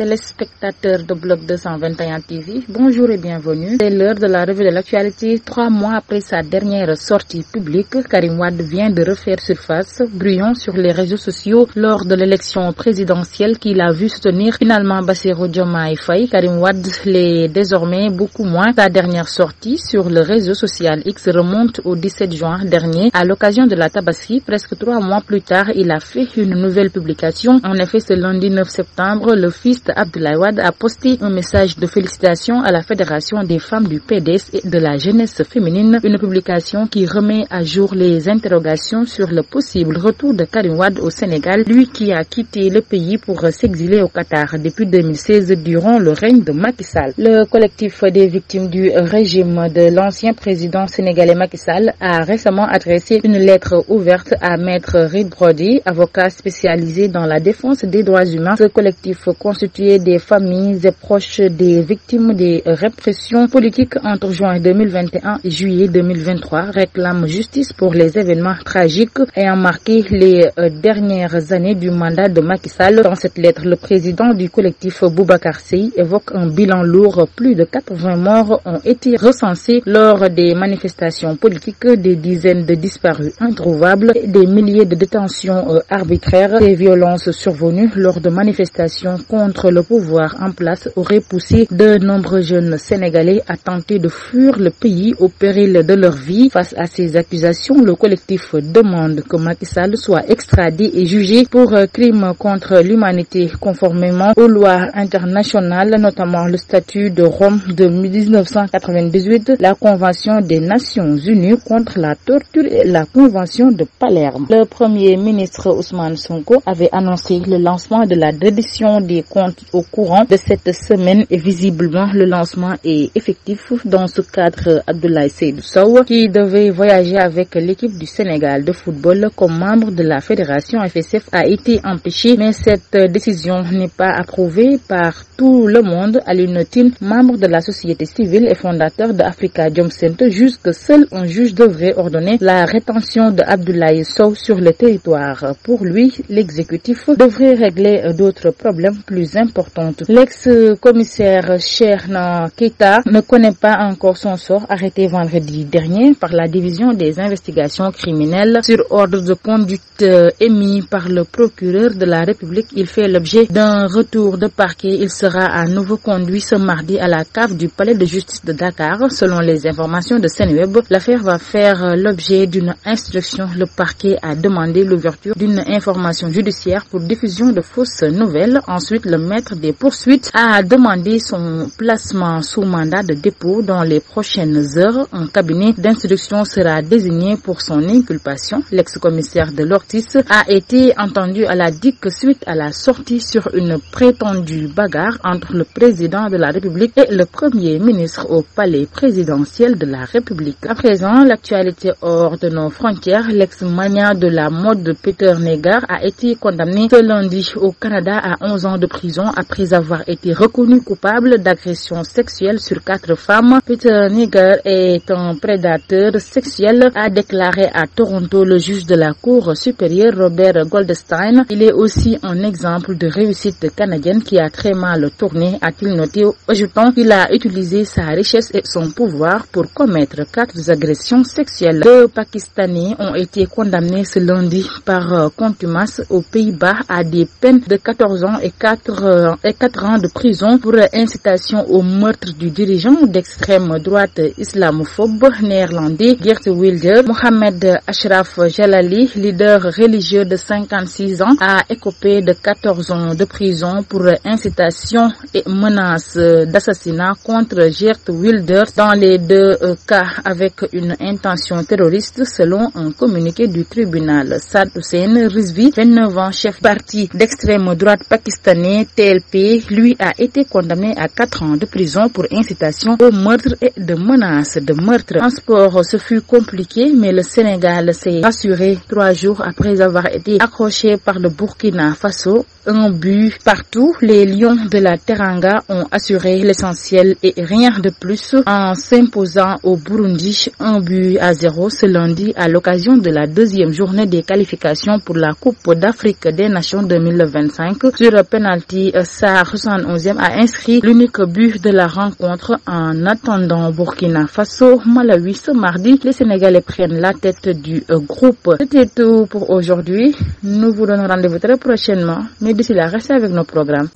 téléspectateurs de Bloc 221 TV, bonjour et bienvenue. C'est l'heure de la revue de l'actualité. 3 mois après sa dernière sortie publique, Karim Wade vient de refaire surface, bruyant sur les réseaux sociaux lors de l'élection présidentielle qu'il a vu soutenir finalement Bassirou Diomaye Faye. Karim Wade l'est désormais beaucoup moins. Sa dernière sortie sur le réseau social X remonte au 17 juin dernier. À l'occasion de la Tabaski, presque 3 mois plus tard, il a fait une nouvelle publication. En effet, ce lundi 9 septembre, le fils d'Abdoulaye Wade a posté un message de félicitations à la Fédération des femmes du PDS et de la jeunesse féminine, une publication qui remet à jour les interrogations sur le possible retour de Karim Wade au Sénégal, lui qui a quitté le pays pour s'exiler au Qatar depuis 2016 durant le règne de Macky Sall. Le collectif des victimes du régime de l'ancien président sénégalais Macky Sall a récemment adressé une lettre ouverte à Maître Reed Brody, avocat spécialisé dans la défense des droits humains. Ce collectif constitué des familles et proches des victimes des répressions politiques entre juin 2021 et juillet 2023 réclame justice pour les événements tragiques ayant marqué les dernières années du mandat de Macky Sall. Dans cette lettre, le président du collectif Boubacar Seye évoque un bilan lourd. Plus de 80 morts ont été recensés lors des manifestations politiques, des dizaines de disparus introuvables et des milliers de détentions arbitraires. Ces violences survenues lors de manifestations contre le pouvoir en place auraient poussé de nombreux jeunes Sénégalais à tenter de fuir le pays au péril de leur vie. Face à ces accusations, le collectif demande que Macky Sall soit extradé et jugé pour crimes contre l'humanité conformément aux lois internationales, notamment le statut de Rome de 1998, la Convention des Nations Unies contre la torture et la Convention de Palerme. Le Premier ministre Ousmane Sonko avait annoncé le lancement de la reddition des comptes au courant de cette semaine et visiblement le lancement est effectif. Dans ce cadre, Abdoulaye Seydou Sow, qui devait voyager avec l'équipe du Sénégal de football comme membre de la fédération FSF, a été empêché, mais cette décision n'est pas approuvée par tout le monde. Alioune Tine, membre de la société civile et fondateur de Africa Jom Center, juge que seul un juge devrait ordonner la rétention de Abdoulaye Sow sur le territoire. Pour lui, l'exécutif devrait régler d'autres problèmes plus importants. L'ex-commissaire Cheikhna Keita ne connaît pas encore son sort, arrêté vendredi dernier par la division des investigations criminelles sur ordre de conduite émis par le procureur de la République. Il fait l'objet d'un retour de parquet. Il sera à nouveau conduit ce mardi à la cave du palais de justice de Dakar. Selon les informations de Senweb, l'affaire va faire l'objet d'une instruction. Le parquet a demandé l'ouverture d'une information judiciaire pour diffusion de fausses nouvelles. Ensuite, le maître des poursuites a demandé son placement sous mandat de dépôt dans les prochaines heures. Un cabinet d'instruction sera désigné pour son inculpation. L'ex-commissaire de l'Ortis a été entendu à la DIC suite à la sortie sur une prétendue bagarre entre le président de la République et le premier ministre au palais présidentiel de la République. À présent, l'actualité hors de nos frontières. L'ex-mania de la mode Peter Negar a été condamné ce lundi au Canada à 11 ans de prison après avoir été reconnu coupable d'agression sexuelle sur 4 femmes. Peter Negar est un prédateur sexuel, a déclaré à Toronto le juge de la Cour supérieure Robert Goldstein. Il est aussi un exemple de réussite canadienne qui a très mal tourné, a-t-il noté, ajoutant qu'il a utilisé sa richesse et son pouvoir pour commettre 4 agressions sexuelles. 2 Pakistanais ont été condamnés ce lundi par contumace aux Pays-Bas à des peines de 14 ans et 4 ans de prison pour incitation au meurtre du dirigeant d'extrême droite islamophobe néerlandais Geert Wilders. Mohamed Ashraf Jalali, leader religieux de 56 ans, a écopé de 14 ans de prison pour incitation et menace d'assassinat contre Geert Wilders dans les 2 cas avec une intention terroriste selon un communiqué du tribunal. Saad Hussein Rizvi, 29 ans, chef parti d'extrême droite pakistanais TLP, lui a été condamné à 4 ans de prison pour incitation au meurtre et de menace de meurtre. En sport, ce fut compliqué, mais le Sénégal s'est rassuré 3 jours après avoir été accroché par le Burkina Faso 1 but partout. Les Lions de la Teranga ont assuré l'essentiel et rien de plus en s'imposant au Burundi 1-0 ce lundi à l'occasion de la deuxième journée des qualifications pour la Coupe d'Afrique des Nations 2025. Sur penalty, Sarr 71e a inscrit l'unique but de la rencontre. En attendant Burkina Faso, Malawi ce mardi, les Sénégalais prennent la tête du groupe. C'était tout pour aujourd'hui. Nous vous donnons rendez-vous très prochainement, mais d'ici là, restez avec nos programmes.